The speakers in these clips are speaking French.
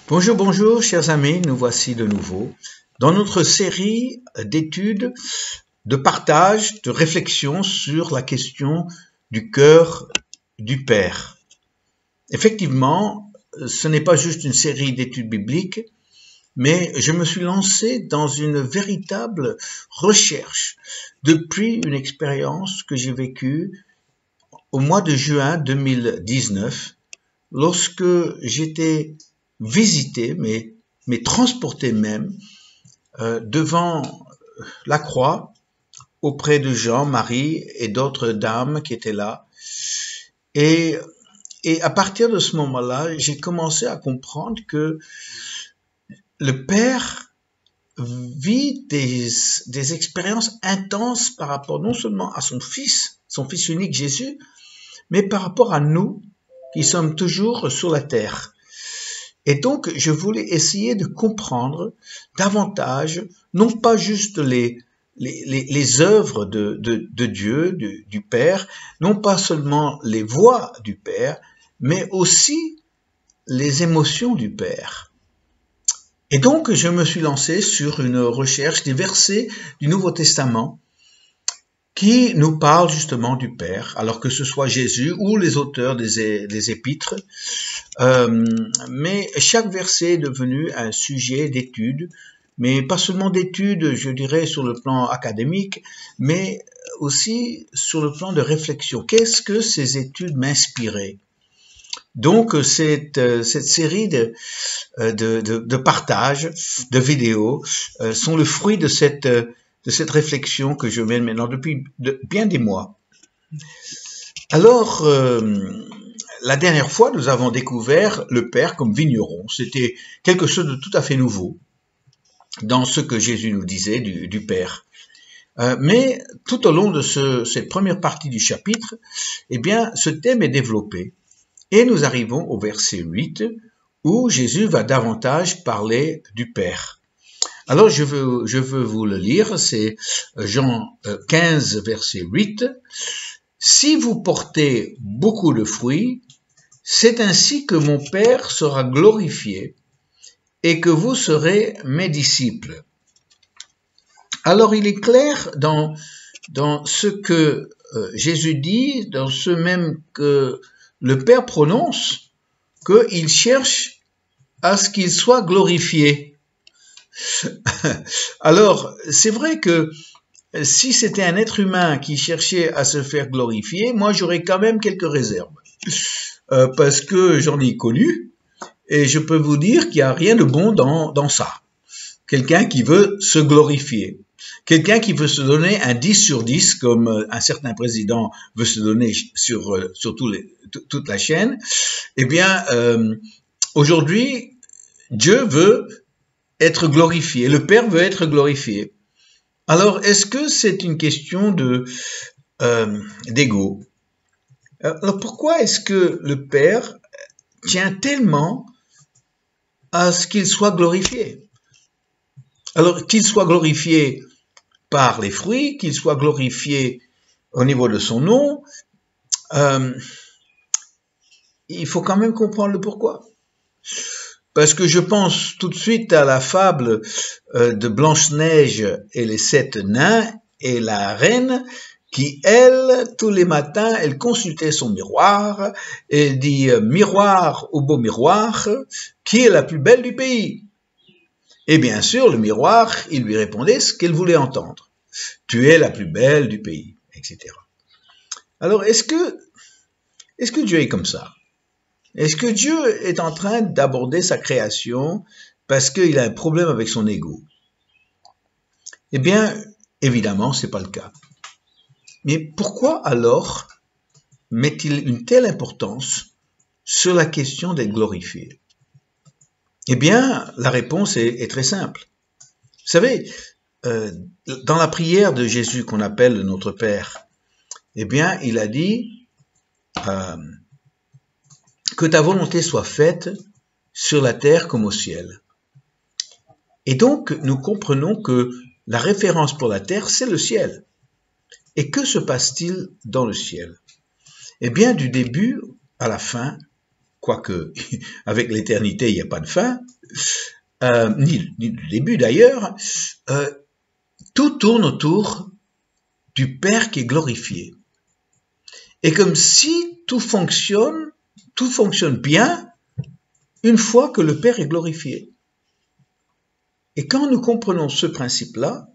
Bonjour, bonjour, chers amis, nous voici de nouveau dans notre série d'études, de partage, de réflexion sur la question du cœur du Père. Effectivement, ce n'est pas juste une série d'études bibliques, mais je me suis lancé dans une véritable recherche depuis une expérience que j'ai vécue au mois de juin 2019, lorsque j'étais visité, mais transporté même, devant la croix, auprès de Jean, Marie et d'autres dames qui étaient là. Et à partir de ce moment-là, j'ai commencé à comprendre que le Père vit des expériences intenses par rapport non seulement à son Fils unique Jésus, mais par rapport à nous qui sommes toujours sur la terre. Et donc, je voulais essayer de comprendre davantage, non pas juste les œuvres de Dieu, du Père, non pas seulement les voix du Père, mais aussi les émotions du Père. Et donc, je me suis lancé sur une recherche des versets du Nouveau Testament qui nous parlent justement du Père, alors que ce soit Jésus ou les auteurs des épîtres. Mais chaque verset est devenu un sujet d'étude, mais pas seulement d'études, je dirais, sur le plan académique, mais aussi sur le plan de réflexion. Qu'est-ce que ces études m'inspiraient? Donc, cette série de partage, de vidéos, sont le fruit de cette réflexion que je mène maintenant depuis bien des mois. Alors, la dernière fois, nous avons découvert le Père comme vigneron. C'était quelque chose de tout à fait nouveau dans ce que Jésus nous disait du Père. Mais tout au long de cette première partie du chapitre, eh bien, ce thème est développé. Et nous arrivons au verset 8, où Jésus va davantage parler du Père. Alors, je veux vous le lire, c'est Jean 15, verset 8. « Si vous portez beaucoup de fruits, c'est ainsi que mon Père sera glorifié et que vous serez mes disciples. » Alors, il est clair dans ce que Jésus dit, dans ce même que le Père prononce, qu'il cherche à ce qu'il soit glorifié. Alors, c'est vrai que si c'était un être humain qui cherchait à se faire glorifier, moi j'aurais quand même quelques réserves. Parce que j'en ai connu, et je peux vous dire qu'il n'y a rien de bon dans ça. Quelqu'un qui veut se glorifier. Quelqu'un qui veut se donner un 10 sur 10, comme un certain président veut se donner sur toute la chaîne. Eh bien, aujourd'hui, Dieu veut être glorifié. Le Père veut être glorifié. Alors, est-ce que c'est une question d'ego? Alors, pourquoi est-ce que le Père tient tellement à ce qu'il soit glorifié? Alors, qu'il soit glorifié par les fruits, qu'il soit glorifié au niveau de son nom, il faut quand même comprendre le pourquoi. Parce que je pense tout de suite à la fable de Blanche-Neige et les 7 nains et la reine qui, elle, tous les matins, elle consultait son miroir et elle dit « Miroir au beau miroir, qui est la plus belle du pays ?» Et bien sûr, le miroir, il lui répondait ce qu'elle voulait entendre. « Tu es la plus belle du pays, etc. » Alors, est-ce que Dieu est comme ça? Est-ce que Dieu est en train d'aborder sa création parce qu'il a un problème avec son ego? Eh bien, évidemment, c'est pas le cas. Mais pourquoi alors met-il une telle importance sur la question d'être glorifié? Eh bien, la réponse est très simple. Vous savez, dans la prière de Jésus qu'on appelle notre Père, eh bien, il a dit que ta volonté soit faite sur la terre comme au ciel. Et donc, nous comprenons que la référence pour la terre, c'est le ciel. Et que se passe-t-il dans le ciel? Eh bien, du début à la fin, quoique avec l'éternité, il n'y a pas de fin, ni de début d'ailleurs, tout tourne autour du Père qui est glorifié. Et comme si tout fonctionne bien une fois que le Père est glorifié. Et quand nous comprenons ce principe-là,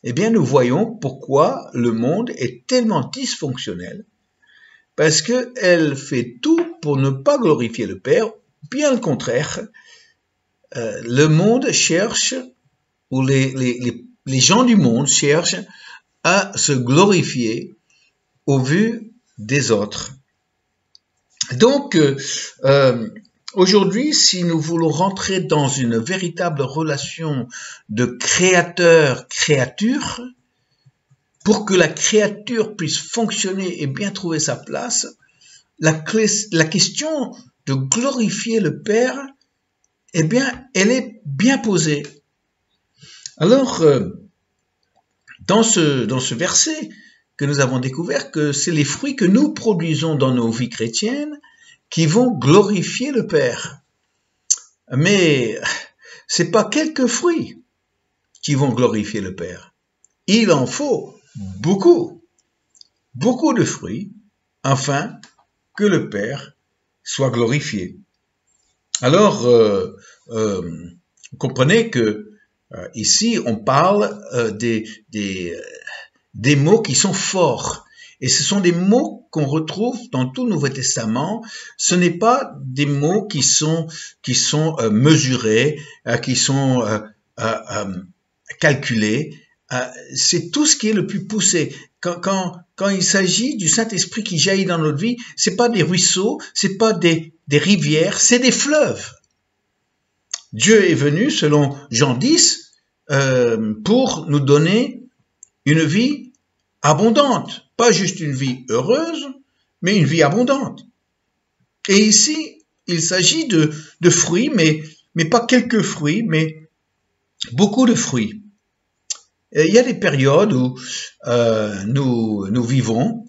eh bien nous voyons pourquoi le monde est tellement dysfonctionnel, parce qu'elle fait tout pour ne pas glorifier le Père, bien le contraire. Le monde cherche, ou les gens du monde cherchent à se glorifier au vu des autres. Donc, aujourd'hui, si nous voulons rentrer dans une véritable relation de créateur-créature, pour que la créature puisse fonctionner et bien trouver sa place, la question de glorifier le Père, eh bien, elle est bien posée. Alors, dans ce verset que nous avons découvert, que c'est les fruits que nous produisons dans nos vies chrétiennes qui vont glorifier le Père. Mais c'est pas quelques fruits qui vont glorifier le Père. Il en faut beaucoup de fruits, afin que le Père soit glorifié. Alors, vous comprenez que ici, on parle des mots qui sont forts. Et ce sont des mots qu'on retrouve dans tout le Nouveau Testament. Ce n'est pas des mots qui sont mesurés, qui sont calculés. C'est tout ce qui est le plus poussé. Quand il s'agit du Saint-Esprit qui jaillit dans notre vie, c'est pas des ruisseaux, c'est pas des rivières, c'est des fleuves. Dieu est venu, selon Jean 10, pour nous donner une vie abondante. Pas juste une vie heureuse, mais une vie abondante. Et ici, il s'agit de fruits, mais pas quelques fruits, mais beaucoup de fruits. Et il y a des périodes où nous vivons,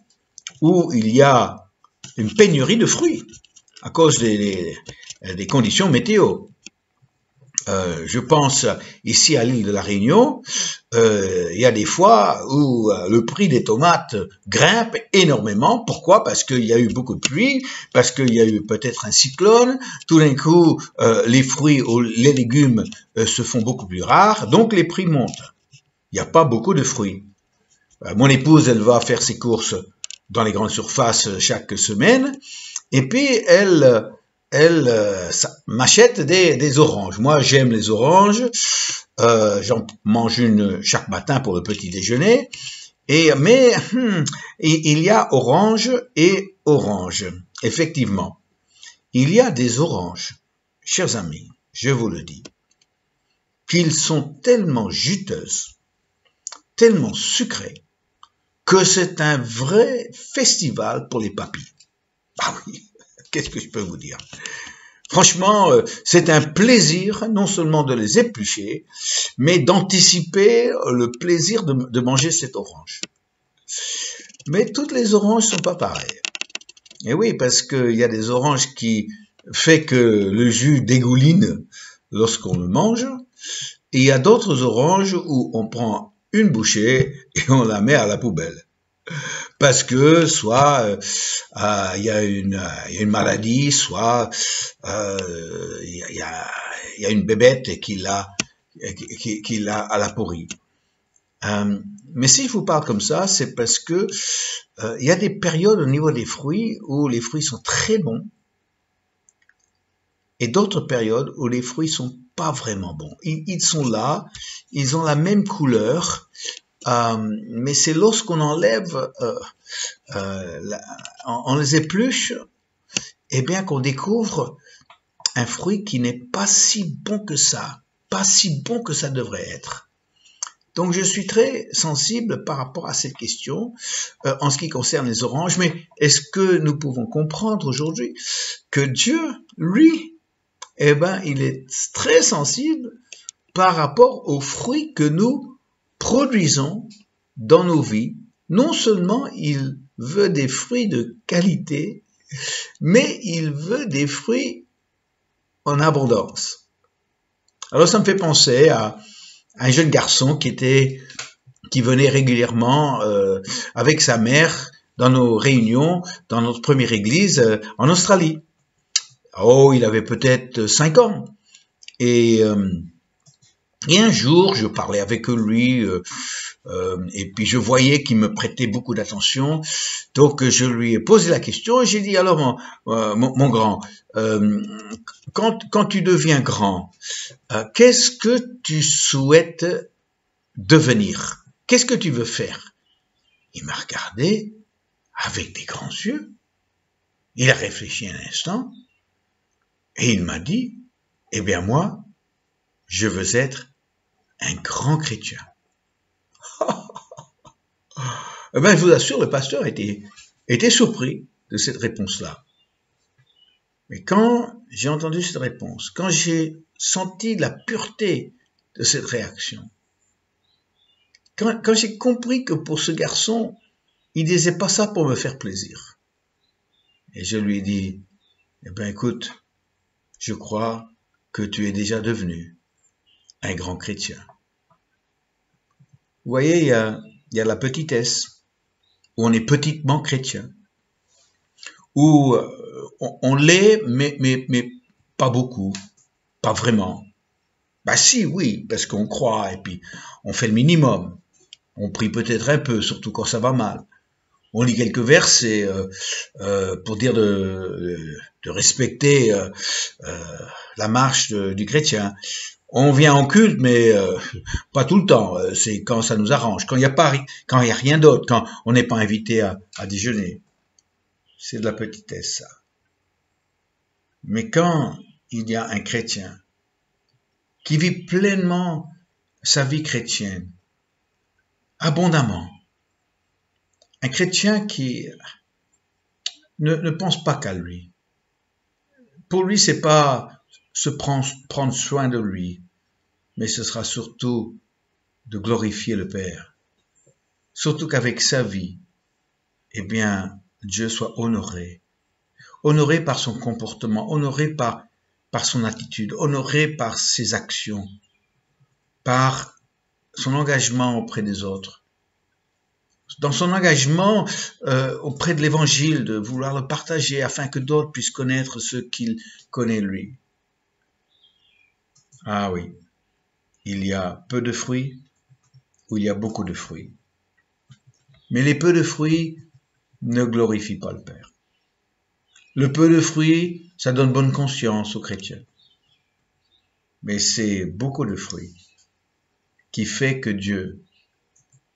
où il y a une pénurie de fruits à cause des conditions météo. Je pense ici à l'île de la Réunion, il y a des fois où le prix des tomates grimpe énormément. Pourquoi? Parce qu'il y a eu beaucoup de pluie, parce qu'il y a eu peut-être un cyclone. Tout d'un coup, les fruits ou les légumes se font beaucoup plus rares, donc les prix montent. Il n'y a pas beaucoup de fruits. Mon épouse, elle va faire ses courses dans les grandes surfaces chaque semaine, et puis elle m'achète des oranges. Moi, j'aime les oranges. J'en mange une chaque matin pour le petit déjeuner. Mais il y a orange et orange. Effectivement, il y a des oranges, chers amis, je vous le dis, qu'ils sont tellement juteuses, tellement sucrées, que c'est un vrai festival pour les papilles. Ah oui, qu'est-ce que je peux vous dire? Franchement, c'est un plaisir non seulement de les éplucher, mais d'anticiper le plaisir de manger cette orange. Mais toutes les oranges sont pas pareilles. Et oui, parce qu'il y a des oranges qui fait que le jus dégouline lorsqu'on le mange, et il y a d'autres oranges où on prend une bouchée et on la met à la poubelle. Parce que soit il y a une maladie, soit il y a une bébête qui l'a à la pourrie. Mais si je vous parle comme ça, c'est parce que il y a des périodes au niveau des fruits où les fruits sont très bons, et d'autres périodes où les fruits sont pas vraiment bons. Ils sont là, ils ont la même couleur, mais c'est lorsqu'on enlève, on les épluche, eh bien qu'on découvre un fruit qui n'est pas si bon que ça, pas si bon que ça devrait être. Donc je suis très sensible par rapport à cette question en ce qui concerne les oranges, mais est-ce que nous pouvons comprendre aujourd'hui que Dieu, lui, eh ben, il est très sensible par rapport aux fruits que nous produisons dans nos vies. Non seulement il veut des fruits de qualité, mais il veut des fruits en abondance. Alors ça me fait penser à un jeune garçon qui venait régulièrement avec sa mère dans nos réunions, dans notre première église en Australie. Oh, il avait peut-être 5 ans. Et un jour, je parlais avec lui, et puis je voyais qu'il me prêtait beaucoup d'attention. Donc je lui ai posé la question et j'ai dit, alors mon grand, quand tu deviens grand, qu'est-ce que tu souhaites devenir? Qu'est-ce que tu veux faire? Il m'a regardé avec des grands yeux. Il a réfléchi un instant et il m'a dit, eh bien moi, je veux être un grand chrétien. Eh bien, je vous assure, le pasteur était surpris de cette réponse-là. Mais quand j'ai entendu cette réponse, quand j'ai senti la pureté de cette réaction, quand j'ai compris que pour ce garçon, il disait pas ça pour me faire plaisir. Et je lui ai dit, eh bien écoute, je crois que tu es déjà devenu un grand chrétien. Vous voyez, il y a la petitesse, où on est petitement chrétien, où on l'est, mais pas beaucoup, pas vraiment. Bah si, oui, parce qu'on croit, et puis on fait le minimum. On prie peut-être un peu, surtout quand ça va mal. On lit quelques versets pour dire de respecter la marche du chrétien. On vient en culte, mais pas tout le temps. C'est quand ça nous arrange, quand il y a rien d'autre, quand on n'est pas invité à déjeuner. C'est de la petitesse, ça. Mais quand il y a un chrétien qui vit pleinement sa vie chrétienne, abondamment, un chrétien qui ne pense pas qu'à lui. Pour lui, c'est pas prendre soin de lui, mais ce sera surtout de glorifier le Père. Surtout qu'avec sa vie, eh bien, Dieu soit honoré. Honoré par son comportement, honoré par son attitude, honoré par ses actions, par son engagement auprès des autres. Dans son engagement auprès de l'Évangile, de vouloir le partager afin que d'autres puissent connaître ce qu'il connaît lui. Ah oui, il y a peu de fruits ou il y a beaucoup de fruits. Mais les peu de fruits ne glorifient pas le Père. Le peu de fruits, ça donne bonne conscience aux chrétiens. Mais c'est beaucoup de fruits qui fait que Dieu,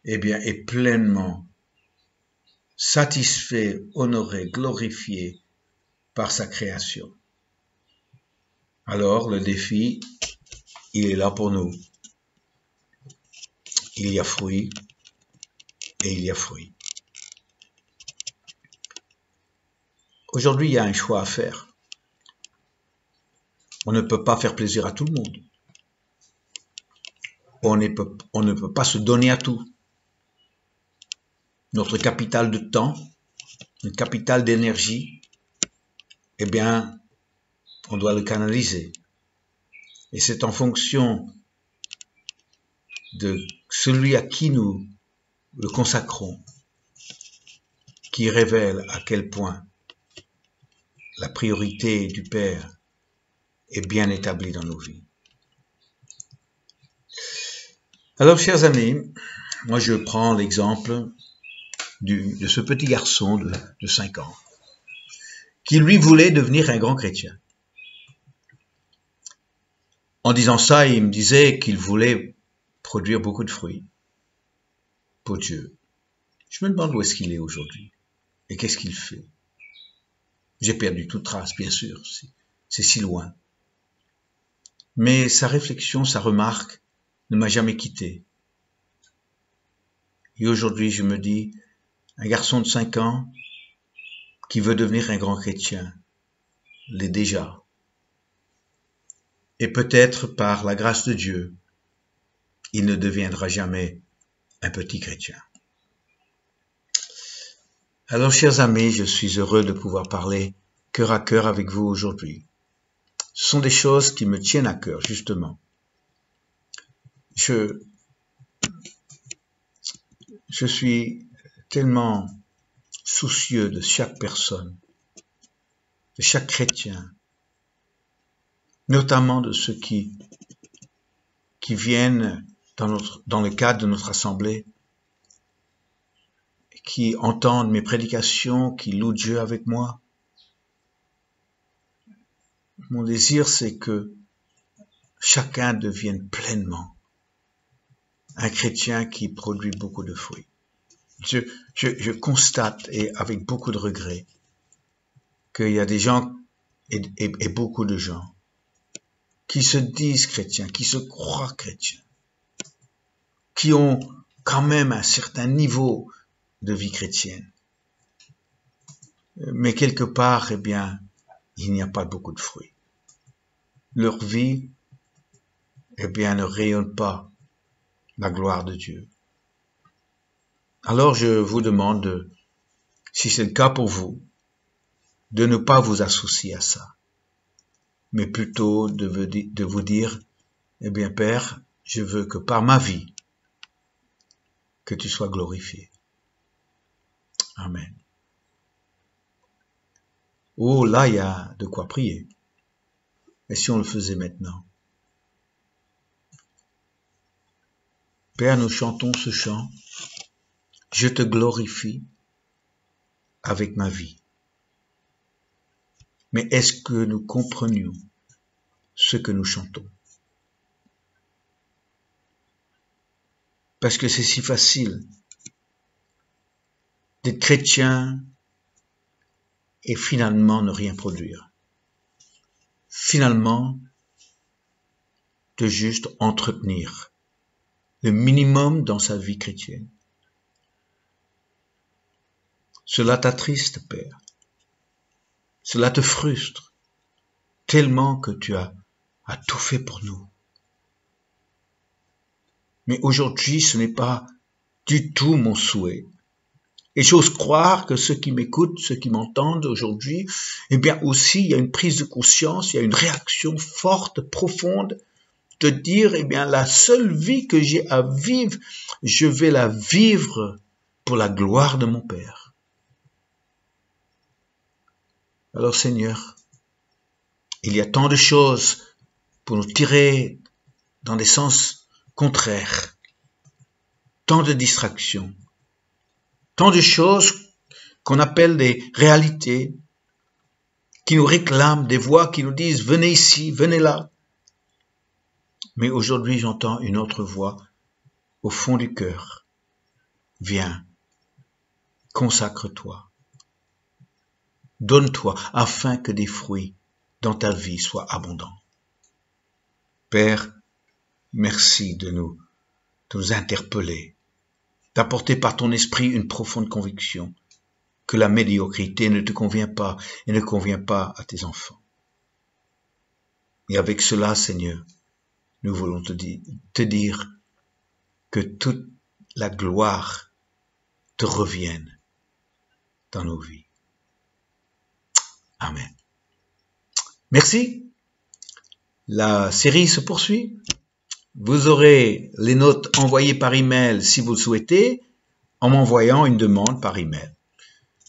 eh bien, est pleinement satisfait, honoré, glorifié par sa création. Alors, le défi, il est là pour nous. Il y a fruit et il y a fruit. Aujourd'hui, il y a un choix à faire. On ne peut pas faire plaisir à tout le monde. On ne peut pas se donner à tout. Notre capital de temps, notre capital d'énergie, eh bien, on doit le canaliser. Et c'est en fonction de celui à qui nous le consacrons qui révèle à quel point la priorité du Père est bien établie dans nos vies. Alors, chers amis, moi je prends l'exemple de ce petit garçon de 5 ans qui lui voulait devenir un grand chrétien. En disant ça, il me disait qu'il voulait produire beaucoup de fruits pour Dieu. Je me demande où est-ce qu'il est aujourd'hui et qu'est-ce qu'il fait. J'ai perdu toute trace, bien sûr, c'est si loin. Mais sa réflexion, sa remarque ne m'a jamais quitté. Et aujourd'hui, je me dis, un garçon de 5 ans qui veut devenir un grand chrétien l'est déjà. Et peut-être par la grâce de Dieu, il ne deviendra jamais un petit chrétien. Alors, chers amis, je suis heureux de pouvoir parler cœur à cœur avec vous aujourd'hui. Ce sont des choses qui me tiennent à cœur, justement. Je suis tellement soucieux de chaque personne, de chaque chrétien, notamment de ceux qui viennent dans le cadre de notre assemblée, qui entendent mes prédications, qui louent Dieu avec moi. Mon désir, c'est que chacun devienne pleinement un chrétien qui produit beaucoup de fruits. Je constate, et avec beaucoup de regret, qu'il y a des gens et beaucoup de gens qui se disent chrétiens, qui se croient chrétiens, qui ont quand même un certain niveau de vie chrétienne. Mais quelque part, eh bien, il n'y a pas beaucoup de fruits. Leur vie, eh bien, ne rayonne pas la gloire de Dieu. Alors je vous demande, si c'est le cas pour vous, de ne pas vous associer à ça, mais plutôt de vous dire, eh bien Père, je veux que par ma vie, que tu sois glorifié. Amen. Oh, là, il y a de quoi prier. Et si on le faisait maintenant? Père, nous chantons ce chant. Je te glorifie avec ma vie. Mais est-ce que nous comprenions ce que nous chantons? Parce que c'est si facile d'être chrétien et finalement ne rien produire. Finalement, de juste entretenir le minimum dans sa vie chrétienne. Cela t'attriste, Père. Cela te frustre tellement que tu as tout fait pour nous. Mais aujourd'hui, ce n'est pas du tout mon souhait. Et j'ose croire que ceux qui m'écoutent, ceux qui m'entendent aujourd'hui, eh bien aussi, il y a une prise de conscience, il y a une réaction forte, profonde, de dire, eh bien, la seule vie que j'ai à vivre, je vais la vivre pour la gloire de mon Père. Alors, Seigneur, il y a tant de choses pour nous tirer dans des sens contraires, tant de distractions, tant de choses qu'on appelle des réalités, qui nous réclament, des voix qui nous disent « venez ici, venez là ». Mais aujourd'hui, j'entends une autre voix au fond du cœur. Viens, consacre-toi, donne-toi afin que des fruits dans ta vie soient abondants. Père, merci de nous interpeller, d'apporter par ton esprit une profonde conviction que la médiocrité ne te convient pas et ne convient pas à tes enfants. Et avec cela, Seigneur, nous voulons te dire que toute la gloire te revienne dans nos vies. Amen. Merci. La série se poursuit. Vous aurez les notes envoyées par email si vous le souhaitez, en m'envoyant une demande par email,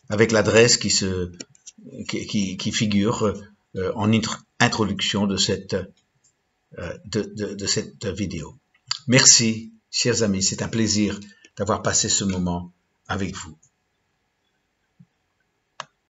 avec l'adresse qui figure en introduction de cette vidéo. Merci, chers amis, c'est un plaisir d'avoir passé ce moment avec vous.